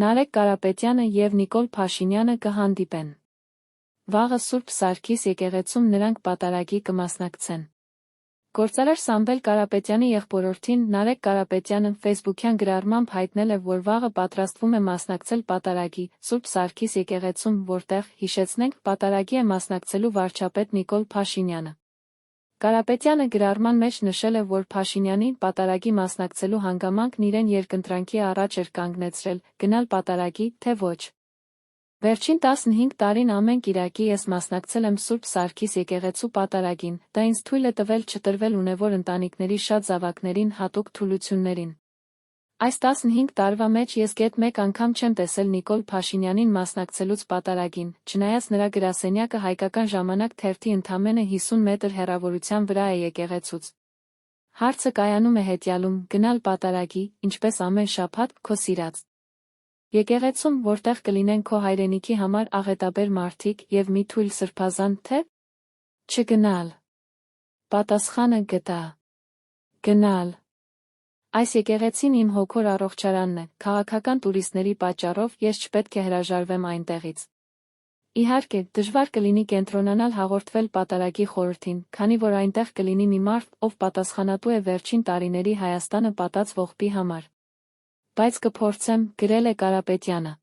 Նարեկ Կարապետյանը և Նիկոլ Փաշինյանը կհանդիպեն։ Վաղը Սուրբ Սարգիս եկեղեցում նրանք պատարագի կմասնակցեն։ Գործարար Սամվել Կարապետյանի եղբորորդին Նարեկ Կարապետյանը ֆեյսբուքյան գրառմամբ հայտնել է, որ վաղը պատրաստվում է մասնակցել պատարագի Սուրբ Սարգիս եկեղեցում, որտեղ, հիշեցնենք, պատարագի է մասնակցելու վարչապետ Նիկոլ Փաշինյանը։ Կարապետյանը գրառման մեջ նշել է, որ Փաշինյանի պատարագի մասնակցելու հանգամանքն իրեն երկընտրանքի առաջ էր կանգնեցրել՝ գնալ պատարագի, թե ոչ։ Վերջին 15 տարին ամեն կիրակի ես մասնակցել եմ Սուրբ Սարգիս եկեղեցու պատարագին, դա ինձ թույլ է տվել չտրվել ունևոր ընտանիքների շատ զավակներին հատուկ թուլություններին։ Այս 15 տարվա մեջ ես գեթ մեկ անգամ չեմ տեսել Նիկոլ Փաշինյանին մասնակցելուց պատարագին, չնայած նրա գրասենյակը Հայկական ժամանակ թերթի ընդամենը 50 մետր հեռավորության վրա է եկեղեցուց։ Հարցը կայանում է հետյալում՝ գնալ պատարագի, ինչպես ամեն շաբաթ, քո սիրած եկեղեցում, որտեղ կլինեն քո հայրենիքի համար աղետաբեր մարդիկ և մի թույլ սրբազան, թե չգնալ։ Պատասխանը գտա. գնալ։ Այս եկեղեցին իմ հոգոր առողջարանն է, քաղաքական տուրիստների պատճառով ես չպետք է հրաժարվեմ այնտեղից։ Իհարկե, դժվար կլինի կենտրոնանալ հաղորդվել պատարագի խորհրդին, քանի որ այնտեղ կլինի մի մարդ, ով պատասխանատու է վերջին տարիների Հայաստանը պատած ողբի համար։ Բայց կփորձեմ, գրել է Կարապետյանը։